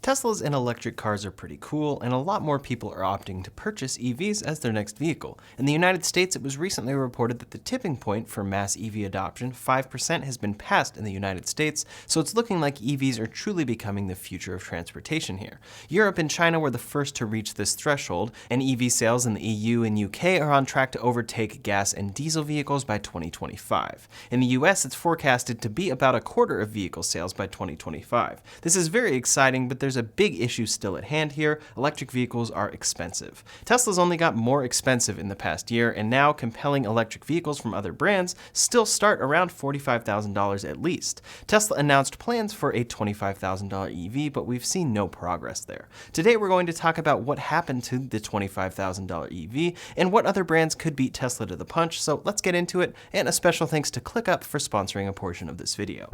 Teslas and electric cars are pretty cool, and a lot more people are opting to purchase EVs as their next vehicle. In the United States, it was recently reported that the tipping point for mass EV adoption, 5%, has been passed in the United States, so it's looking like EVs are truly becoming the future of transportation here. Europe and China were the first to reach this threshold, and EV sales in the EU and UK are on track to overtake gas and diesel vehicles by 2025. In the US, it's forecasted to be about a quarter of vehicle sales by 2025. This is very exciting, but there's a big issue still at hand here. Electric vehicles are expensive. Tesla's only got more expensive in the past year, and now compelling electric vehicles from other brands still start around $45,000 at least. Tesla announced plans for a $25,000 EV, but we've seen no progress there. Today we're going to talk about what happened to the $25,000 EV and what other brands could beat Tesla to the punch, so let's get into it, and a special thanks to ClickUp for sponsoring a portion of this video.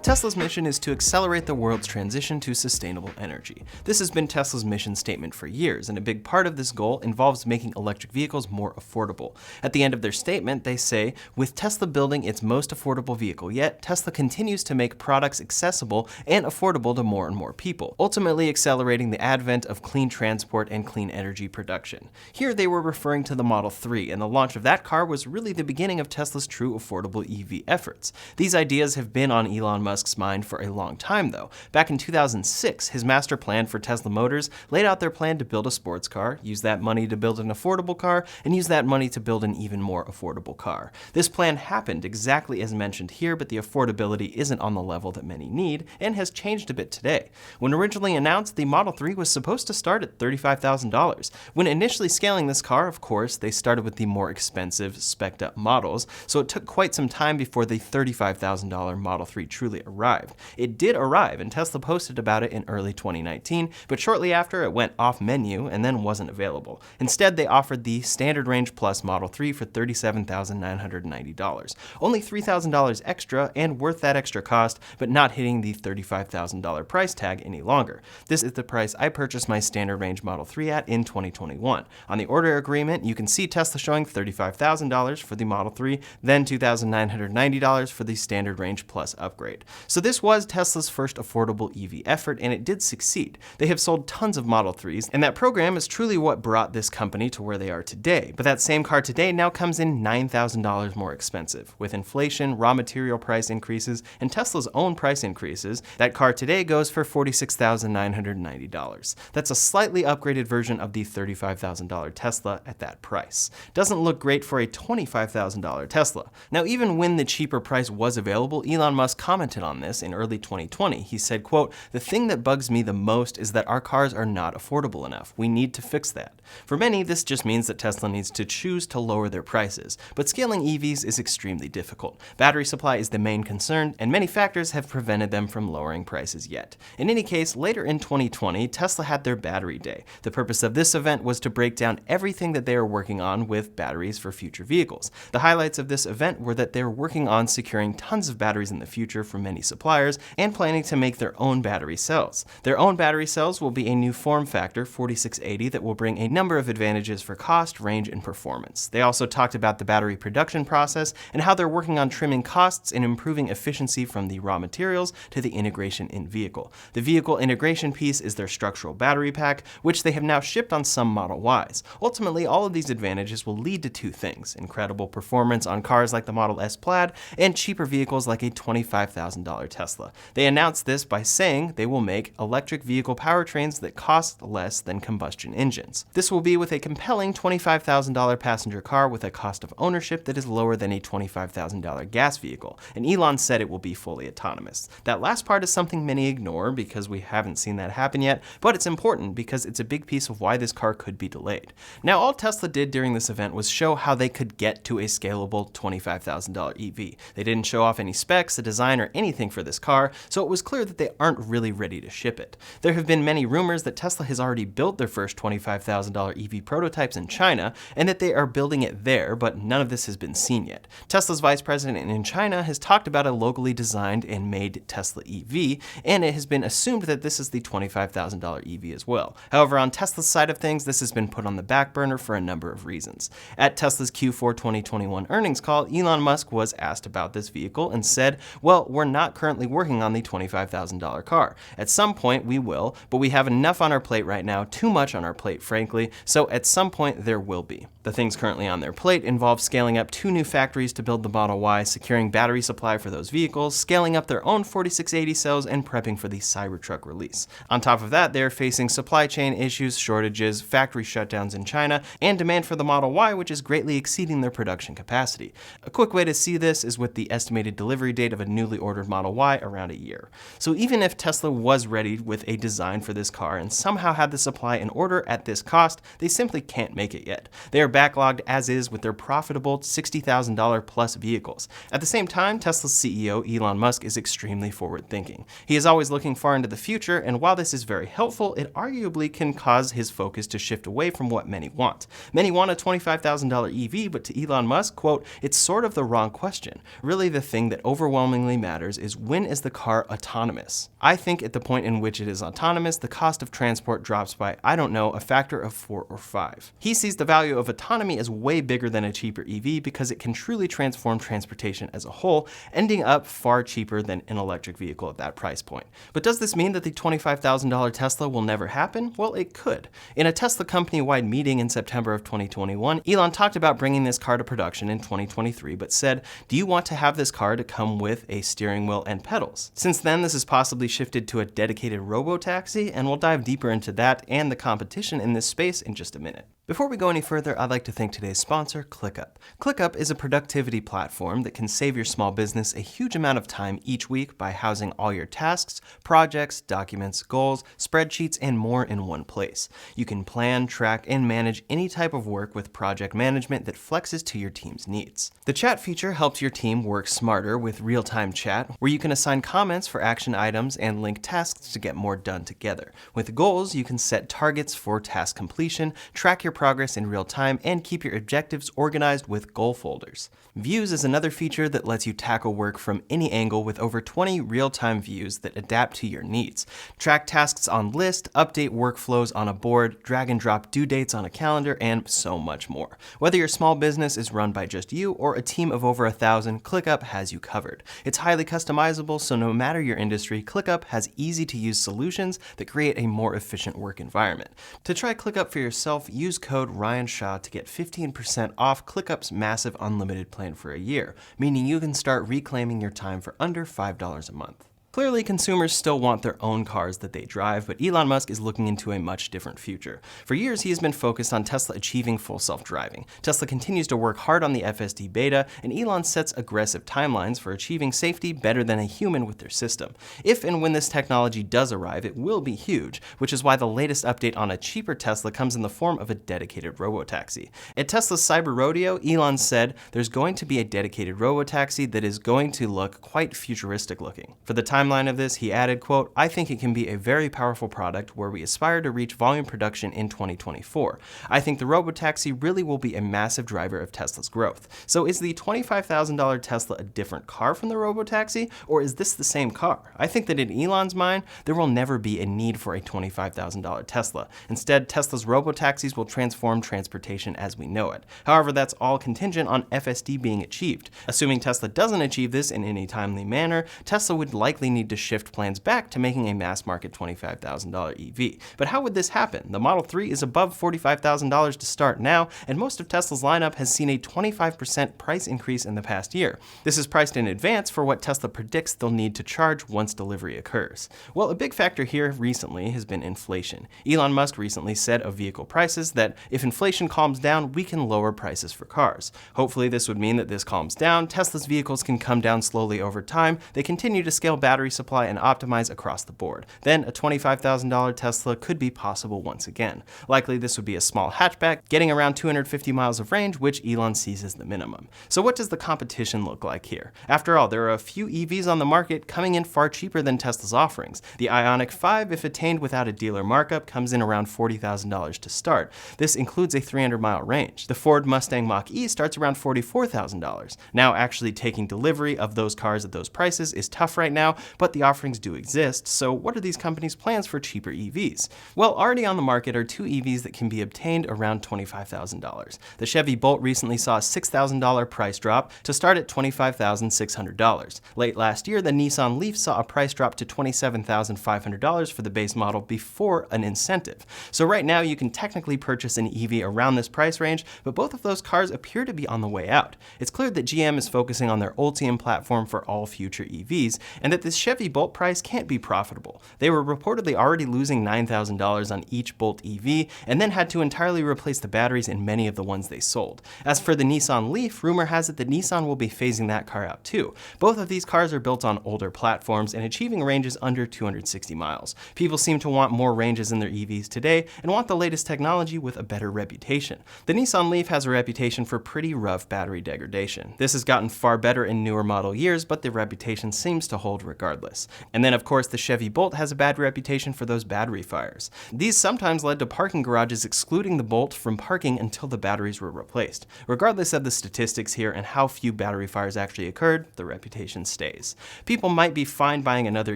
Tesla's mission is to accelerate the world's transition to sustainable energy. This has been Tesla's mission statement for years, and a big part of this goal involves making electric vehicles more affordable. At the end of their statement, they say, "With Tesla building its most affordable vehicle yet, Tesla continues to make products accessible and affordable to more and more people, ultimately accelerating the advent of clean transport and clean energy production." Here they were referring to the Model 3, and the launch of that car was really the beginning of Tesla's true affordable EV efforts. These ideas have been on Elon Musk's mind for a long time, though. Back in 2006, his master plan for Tesla Motors laid out their plan to build a sports car, use that money to build an affordable car, and use that money to build an even more affordable car. This plan happened exactly as mentioned here, but the affordability isn't on the level that many need, and has changed a bit today. When originally announced, the Model 3 was supposed to start at $35,000. When initially scaling this car, of course, they started with the more expensive, spec'd up models, so it took quite some time before the $35,000 Model 3 truly arrived. It did arrive, and Tesla posted about it in early 2019, but shortly after it went off menu and then wasn't available. Instead, they offered the Standard Range Plus Model 3 for $37,990. Only $3,000 extra and worth that extra cost, but not hitting the $35,000 price tag any longer. This is the price I purchased my Standard Range Model 3 at in 2021. On the order agreement, you can see Tesla showing $35,000 for the Model 3, then $2,990 for the Standard Range Plus upgrade. So this was Tesla's first affordable EV effort, and it did succeed. They have sold tons of Model 3s, and that program is truly what brought this company to where they are today. But that same car today now comes in $9,000 more expensive. With inflation, raw material price increases, and Tesla's own price increases, that car today goes for $46,990. That's a slightly upgraded version of the $35,000 Tesla at that price. Doesn't look great for a $25,000 Tesla. Now, even when the cheaper price was available, Elon Musk commented on this in early 2020. He said, quote, "The thing that bugs me the most is that our cars are not affordable enough. We need to fix that." For many, this just means that Tesla needs to choose to lower their prices. But scaling EVs is extremely difficult. Battery supply is the main concern, and many factors have prevented them from lowering prices yet. In any case, later in 2020, Tesla had their battery day. The purpose of this event was to break down everything that they are working on with batteries for future vehicles. The highlights of this event were that they were working on securing tons of batteries in the future from many suppliers and planning to make their own battery cells. Their own battery cells will be a new form factor, 4680, that will bring a number of advantages for cost, range, and performance. They also talked about the battery production process and how they're working on trimming costs and improving efficiency from the raw materials to the integration in vehicle. The vehicle integration piece is their structural battery pack, which they have now shipped on some Model Ys. Ultimately, all of these advantages will lead to two things: incredible performance on cars like the Model S Plaid and cheaper vehicles like a $25,000 Tesla. They announced this by saying they will make electric vehicle powertrains that cost less than combustion engines. This will be with a compelling $25,000 passenger car with a cost of ownership that is lower than a $25,000 gas vehicle, and Elon said it will be fully autonomous. That last part is something many ignore because we haven't seen that happen yet, but it's important because it's a big piece of why this car could be delayed. Now, all Tesla did during this event was show how they could get to a scalable $25,000 EV. They didn't show off any specs, the design, or anything for this car, so it was clear that they aren't really ready to ship it. There have been many rumors that Tesla has already built their first $25,000 EV prototypes in China, and that they are building it there, but none of this has been seen yet. Tesla's vice president in China has talked about a locally designed and made Tesla EV, and it has been assumed that this is the $25,000 EV as well. However, on Tesla's side of things, this has been put on the back burner for a number of reasons. At Tesla's Q4 2021 earnings call, Elon Musk was asked about this vehicle and said, "Well, we're not currently working on the $25,000 car. At some point we will, but we have enough on our plate right now, too much on our plate frankly, so at some point there will be. The things currently on their plate involve scaling up 2 new factories to build the Model Y, securing battery supply for those vehicles, scaling up their own 4680 cells, and prepping for the Cybertruck release. On top of that, they are facing supply chain issues, shortages, factory shutdowns in China, and demand for the Model Y, which is greatly exceeding their production capacity. A quick way to see this is with the estimated delivery date of a newly ordered Model Y around a year. So even if Tesla was ready with a design for this car and somehow had the supply in order at this cost, they simply can't make it yet. They are backlogged as is with their profitable $60,000 plus vehicles. At the same time, Tesla's CEO Elon Musk is extremely forward-thinking. He is always looking far into the future, and while this is very helpful, it arguably can cause his focus to shift away from what many want. Many want a $25,000 EV, but to Elon Musk, quote, "It's sort of the wrong question. Really the thing that overwhelmingly matters is when is the car autonomous? I think at the point in which it is autonomous, the cost of transport drops by, I don't know, a factor of 4 or 5. He sees the value of autonomy as way bigger than a cheaper EV because it can truly transform transportation as a whole, ending up far cheaper than an electric vehicle at that price point. But does this mean that the $25,000 Tesla will never happen? Well, it could. In a Tesla company-wide meeting in September of 2021, Elon talked about bringing this car to production in 2023, but said, "Do you want to have this car to come with a steering wheel and pedals?" Since then, this has possibly shifted to a dedicated robo-taxi, and we'll dive deeper into that and the competition in this space in just a minute. Before we go any further, I'd like to thank today's sponsor, ClickUp. ClickUp is a productivity platform that can save your small business a huge amount of time each week by housing all your tasks, projects, documents, goals, spreadsheets, and more in one place. You can plan, track, and manage any type of work with project management that flexes to your team's needs. The chat feature helps your team work smarter with real-time chat, where you can assign comments for action items and link tasks to get more done together. With goals, you can set targets for task completion, track your progress in real time, and keep your objectives organized with goal folders. Views is another feature that lets you tackle work from any angle with over 20 real-time views that adapt to your needs. Track tasks on list, update workflows on a board, drag and drop due dates on a calendar, and so much more. Whether your small business is run by just you or a team of over 1,000, ClickUp has you covered. It's highly customizable, so no matter your industry, ClickUp has easy-to-use solutions that create a more efficient work environment. To try ClickUp for yourself, use code Ryan Shaw to get 15% off ClickUp's massive unlimited plan for a year, meaning you can start reclaiming your time for under $5 a month. Clearly, consumers still want their own cars that they drive, but Elon Musk is looking into a much different future. For years, he has been focused on Tesla achieving full self-driving. Tesla continues to work hard on the FSD beta, and Elon sets aggressive timelines for achieving safety better than a human with their system. If and when this technology does arrive, it will be huge, which is why the latest update on a cheaper Tesla comes in the form of a dedicated robotaxi. At Tesla's Cyber Rodeo, Elon said, "There's going to be a dedicated robotaxi that is going to look quite futuristic looking." For the timeline of this, he added, quote, "I think it can be a very powerful product where we aspire to reach volume production in 2024. I think the robotaxi really will be a massive driver of Tesla's growth." So is the $25,000 Tesla a different car from the robotaxi, or is this the same car? I think that in Elon's mind, there will never be a need for a $25,000 Tesla. Instead, Tesla's robotaxis will transform transportation as we know it. However, that's all contingent on FSD being achieved. Assuming Tesla doesn't achieve this in any timely manner, Tesla would likely need to shift plans back to making a mass market $25,000 EV. But how would this happen? The Model 3 is above $45,000 to start now, and most of Tesla's lineup has seen a 25% price increase in the past year. This is priced in advance for what Tesla predicts they'll need to charge once delivery occurs. Well, a big factor here recently has been inflation. Elon Musk recently said of vehicle prices that if inflation calms down, we can lower prices for cars. Hopefully this would mean that this calms down, Tesla's vehicles can come down slowly over time, they continue to scale battery supply and optimize across the board. Then a $25,000 Tesla could be possible once again. Likely this would be a small hatchback, getting around 250 miles of range, which Elon sees as the minimum. So what does the competition look like here? After all, there are a few EVs on the market coming in far cheaper than Tesla's offerings. The Ioniq 5, if attained without a dealer markup, comes in around $40,000 to start. This includes a 300-mile range. The Ford Mustang Mach-E starts around $44,000. Now, actually taking delivery of those cars at those prices is tough right now, but the offerings do exist, so what are these companies' plans for cheaper EVs? Well, already on the market are two EVs that can be obtained around $25,000. The Chevy Bolt recently saw a $6,000 price drop to start at $25,600. Late last year, the Nissan Leaf saw a price drop to $27,500 for the base model before an incentive. So right now you can technically purchase an EV around this price range, but both of those cars appear to be on the way out. It's clear that GM is focusing on their Ultium platform for all future EVs, and that this Chevy Bolt price can't be profitable. They were reportedly already losing $9,000 on each Bolt EV, and then had to entirely replace the batteries in many of the ones they sold. As for the Nissan Leaf, rumor has it that Nissan will be phasing that car out too. Both of these cars are built on older platforms and achieving ranges under 260 miles. People seem to want more ranges in their EVs today and want the latest technology with a better reputation. The Nissan Leaf has a reputation for pretty rough battery degradation. This has gotten far better in newer model years, but the reputation seems to hold regardless. And then of course the Chevy Bolt has a bad reputation for those battery fires. These sometimes led to parking garages excluding the Bolt from parking until the batteries were replaced. Regardless of the statistics here and how few battery fires actually occurred, the reputation stays. People might be fine buying another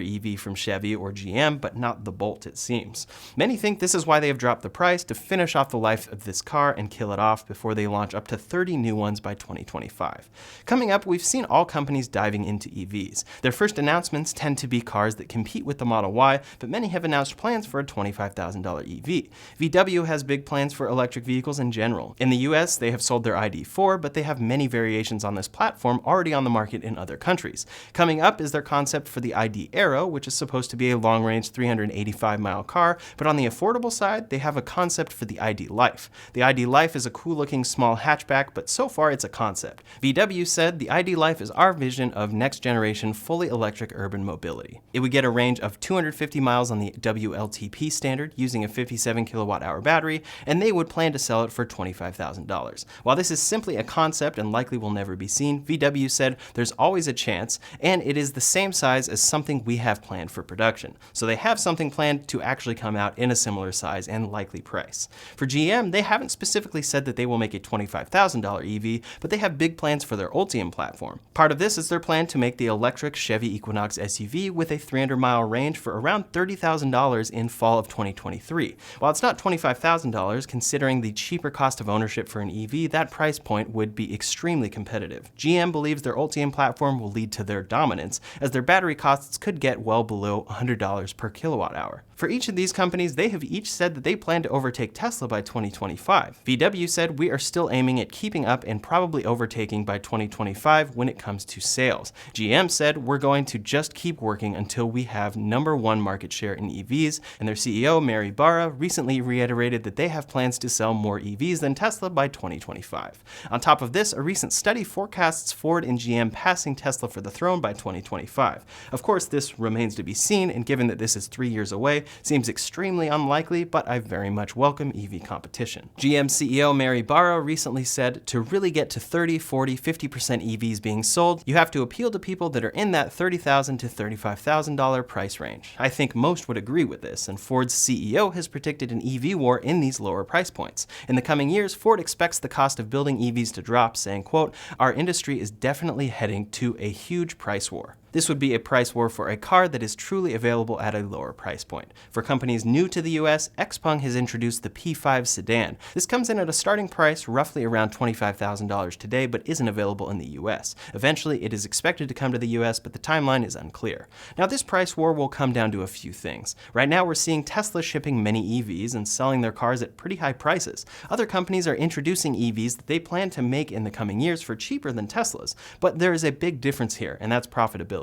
EV from Chevy or GM, but not the Bolt, it seems. Many think this is why they have dropped the price to finish off the life of this car and kill it off before they launch up to 30 new ones by 2025. Coming up, we've seen all companies diving into EVs. Their first announcements tend to be cars that compete with the Model Y, but many have announced plans for a $25,000 EV. VW has big plans for electric vehicles in general. In the US, they have sold their ID.4, but they have many variations on this platform already on the market in other countries. Coming up is their concept for the ID Aero, which is supposed to be a long-range 385-mile car, but on the affordable side, they have a concept for the id.life. The id.life is a cool-looking small hatchback, but so far it's a concept. VW said the id.life is our vision of next-generation fully electric urban mobility. It would get a range of 250 miles on the WLTP standard using a 57 kilowatt-hour battery, and they would plan to sell it for $25,000. While this is simply a concept and likely will never be seen, VW said there's always a chance, and it is the same size as something we have planned for production. So they have something planned to actually come out in a similar size and likely price. For GM, they haven't specifically said that they will make a $25,000 EV, but they have big plans for their Ultium platform. Part of this is their plan to make the electric Chevy Equinox SUV with a 300-mile range for around $30,000 in fall of 2023. While it's not $25,000, considering the cheaper cost of ownership for an EV, that price point would be extremely competitive. GM believes their Ultium platform will lead to their dominance, as their battery costs could get well below $100 per kilowatt hour. For each of these companies, they have each said that they plan to overtake Tesla by 2025. VW said we are still aiming at keeping up and probably overtaking by 2025 when it comes to sales. GM said we're going to just keep working until we have #1 market share in EVs, and their CEO, Mary Barra, recently reiterated that they have plans to sell more EVs than Tesla by 2025. On top of this, a recent study forecasts Ford and GM passing Tesla for the throne by 2025. Of course, this remains to be seen, and given that this is 3 years away, seems extremely unlikely, but I very much welcome EV competition. GM CEO Mary Barra recently said to really get to 30, 40, 50% EVs being sold, you have to appeal to people that are in that $30,000 to $35,000 price range. I think most would agree with this, and Ford's CEO has predicted an EV war in these lower price points. In the coming years, Ford expects the cost of building EVs to drop, saying, quote, "Our industry is definitely heading to a huge price war." This would be a price war for a car that is truly available at a lower price point. For companies new to the US, XPeng has introduced the P5 sedan. This comes in at a starting price roughly around $25,000 today, but isn't available in the US. Eventually, it is expected to come to the US, but the timeline is unclear. Now, this price war will come down to a few things. Right now, we're seeing Tesla shipping many EVs and selling their cars at pretty high prices. Other companies are introducing EVs that they plan to make in the coming years for cheaper than Tesla's, but there is a big difference here, and that's profitability.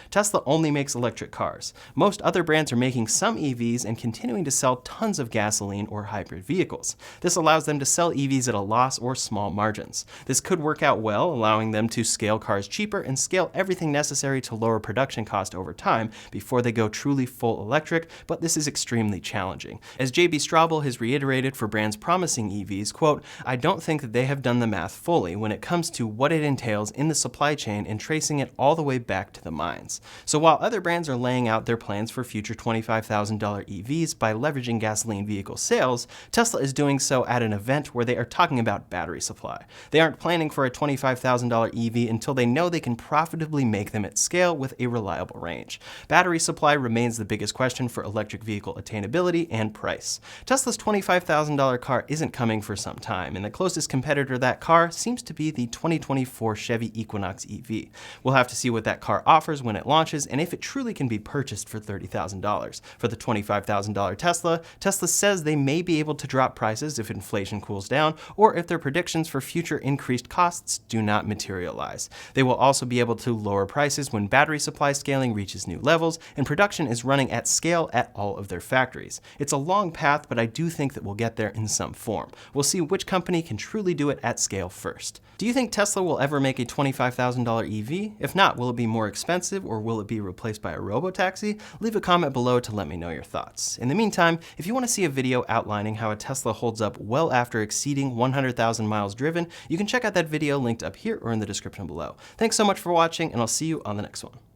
Tesla only makes electric cars. Most other brands are making some EVs and continuing to sell tons of gasoline or hybrid vehicles. This allows them to sell EVs at a loss or small margins. This could work out well, allowing them to scale cars cheaper and scale everything necessary to lower production cost over time before they go truly full electric, but this is extremely challenging. As JB Straubel has reiterated for brands promising EVs, quote, "I don't think that they have done the math fully when it comes to what it entails in the supply chain and tracing it all the way back to the the minds. So while other brands are laying out their plans for future $25,000 EVs by leveraging gasoline vehicle sales, Tesla is doing so at an event where they are talking about battery supply. They aren't planning for a $25,000 EV until they know they can profitably make them at scale with a reliable range. Battery supply remains the biggest question for electric vehicle attainability and price. Tesla's $25,000 car isn't coming for some time, and the closest competitor to that car seems to be the 2024 Chevy Equinox EV. We'll have to see what that car offers when it launches and if it truly can be purchased for $30,000. For the $25,000 Tesla, Tesla says they may be able to drop prices if inflation cools down or if their predictions for future increased costs do not materialize. They will also be able to lower prices when battery supply scaling reaches new levels and production is running at scale at all of their factories. It's a long path, but I do think that we'll get there in some form. We'll see which company can truly do it at scale first. Do you think Tesla will ever make a $25,000 EV? If not, will it be more expensive or will it be replaced by a robo-taxi? Leave a comment below to let me know your thoughts. In the meantime, if you want to see a video outlining how a Tesla holds up well after exceeding 100,000 miles driven, you can check out that video linked up here or in the description below. Thanks so much for watching, and I'll see you on the next one.